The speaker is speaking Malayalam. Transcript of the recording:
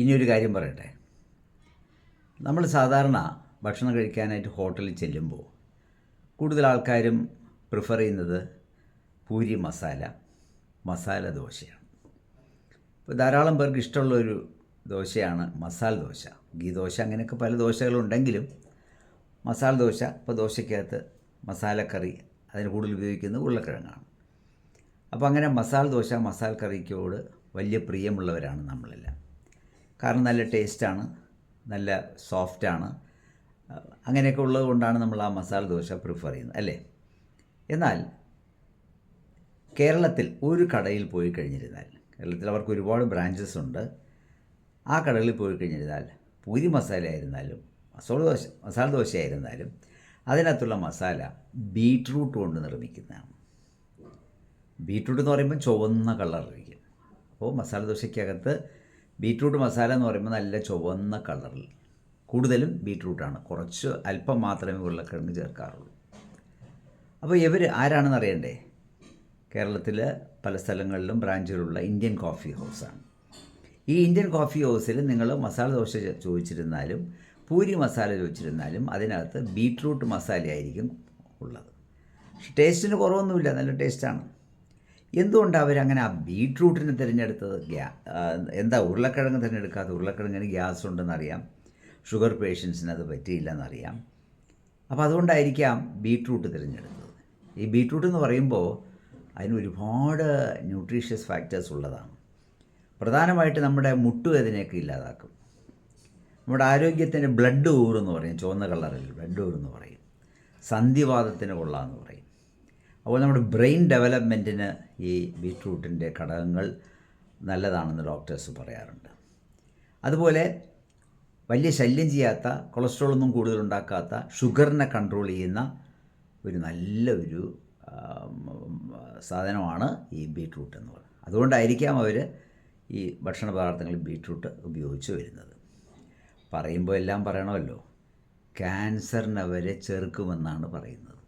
ഇനിയൊരു കാര്യം പറയട്ടെ. നമ്മൾ സാധാരണ ഭക്ഷണം കഴിക്കാനായിട്ട് ഹോട്ടലിൽ ചെല്ലുമ്പോൾ കൂടുതൽ ആൾക്കാരും പ്രിഫർ ചെയ്യുന്നത് പൂരി മസാല ദോശയാണ്. ഇപ്പോൾ ധാരാളം പേർക്ക് ഇഷ്ടമുള്ളൊരു ദോശയാണ് മസാല ദോശ. ഗീ ദോശ അങ്ങനെയൊക്കെ പല ദോശകളുണ്ടെങ്കിലും മസാല ദോശ, ഇപ്പോൾ ദോശയ്ക്കകത്ത് മസാലക്കറി, അതിന് കൂടുതൽ ഉപയോഗിക്കുന്നത് ഉരുളക്കിഴങ്ങാണ്. അപ്പോൾ അങ്ങനെ മസാല കറിക്കോട് വലിയ പ്രിയമുള്ളവരാണ് നമ്മളെല്ലാം. കാരണം നല്ല ടേസ്റ്റാണ്, നല്ല സോഫ്റ്റാണ്. അങ്ങനെയൊക്കെ ഉള്ളത് കൊണ്ടാണ് നമ്മൾ ആ മസാല ദോശ പ്രിഫർ ചെയ്യുന്നത്, അല്ലേ? എന്നാൽ കേരളത്തിൽ ഒരു കടയിൽ പോയി കഴിഞ്ഞിരുന്നാൽ, കേരളത്തിൽ അവർക്ക് ഒരുപാട് ബ്രാഞ്ചസ് ഉണ്ട്, ആ കടകളിൽ പോയി കഴിഞ്ഞിരുന്നാൽ പൂരി മസാല ആയിരുന്നാലും മസാല ദോശ ആയിരുന്നാലും അതിനകത്തുള്ള മസാല ബീറ്റ്റൂട്ട് കൊണ്ട് നിർമ്മിക്കുന്നതാണ്. ബീറ്റ്റൂട്ട് എന്ന് പറയുമ്പോൾ ചുവന്ന കളറിലിരിക്കും. അപ്പോൾ മസാല ദോശയ്ക്കകത്ത് ബീറ്റ്റൂട്ട് മസാല എന്ന് പറയുമ്പോൾ നല്ല ചുവന്ന കളറിൽ, കൂടുതലും ബീറ്റ്റൂട്ടാണ്, കുറച്ച് അല്പം മാത്രമേ ഉരുളക്കിഴങ്ങ് ചേർക്കാറുള്ളൂ. അപ്പോൾ ഇവർ ആരാണെന്ന് അറിയണ്ടേ? കേരളത്തിൽ പല സ്ഥലങ്ങളിലും ബ്രാഞ്ചുകളുള്ള ഇന്ത്യൻ കോഫി ഹൗസാണ്. ഈ ഇന്ത്യൻ കോഫി ഹൗസിൽ നിങ്ങൾ മസാല ദോശ ചോദിച്ചിരുന്നാലും പൂരി മസാല ചോദിച്ചിരുന്നാലും അതിനകത്ത് ബീറ്റ്റൂട്ട് മസാലയായിരിക്കും ഉള്ളത്. പക്ഷെ ടേസ്റ്റിന് കുറവൊന്നുമില്ല, നല്ല ടേസ്റ്റാണ്. എന്തുകൊണ്ടാണ് അവരങ്ങനെ ആ ബീറ്റ്റൂട്ടിന് തിരഞ്ഞെടുത്തത്? എന്താ ഉരുളക്കിഴങ്ങ് തിരഞ്ഞെടുക്കാത്ത? ഉരുളക്കിഴങ്ങിന് ഗ്യാസ് ഉണ്ടെന്നറിയാം, ഷുഗർ പേഷ്യൻസിന് അത് പറ്റിയില്ലെന്നറിയാം. അപ്പോൾ അതുകൊണ്ടായിരിക്കാം ബീറ്റ്റൂട്ട് തിരഞ്ഞെടുത്തത്. ഈ ബീറ്റ്റൂട്ട് എന്ന് പറയുമ്പോൾ അതിന് ഒരുപാട് ന്യൂട്രീഷ്യസ് ഫാക്ടേഴ്സ് ഉള്ളതാണ്. പ്രധാനമായിട്ട് നമ്മുടെ മുട്ടുവേദനയൊക്കെ ഇല്ലാതാക്കും. നമ്മുടെ ആരോഗ്യത്തിന് ബ്ലഡ് ഊറെന്ന് പറയും, ചുവന്ന കളറിൽ ബ്ലഡ് ഊറെന്ന് പറയും. സന്ധിവാതത്തിന് കൊള്ളാമെന്ന് പറയും. അപ്പോൾ നമ്മുടെ ബ്രെയിൻ ഡെവലപ്മെൻറ്റിന് ഈ ബീറ്റ്റൂട്ടിൻ്റെ ഘടകങ്ങൾ നല്ലതാണെന്ന് ഡോക്ടേഴ്സ് പറയാറുണ്ട്. അതുപോലെ വലിയ ശല്യം ചെയ്യാത്ത, കൊളസ്ട്രോളൊന്നും കൂടുതലുണ്ടാക്കാത്ത, ഷുഗറിനെ കൺട്രോൾ ചെയ്യുന്ന ഒരു സാധനമാണ് ഈ ബീറ്റ്റൂട്ട് എന്ന് പറയുന്നത്. അതുകൊണ്ടായിരിക്കാം അവർ ഈ ഭക്ഷണ പദാർത്ഥങ്ങളിൽ ബീറ്റ്റൂട്ട് ഉപയോഗിച്ച് വരുന്നത്. പറയുമ്പോൾ എല്ലാം പറയണമല്ലോ, ക്യാൻസറിനെ വരെ ചെറുക്കുമെന്നാണ് പറയുന്നത്.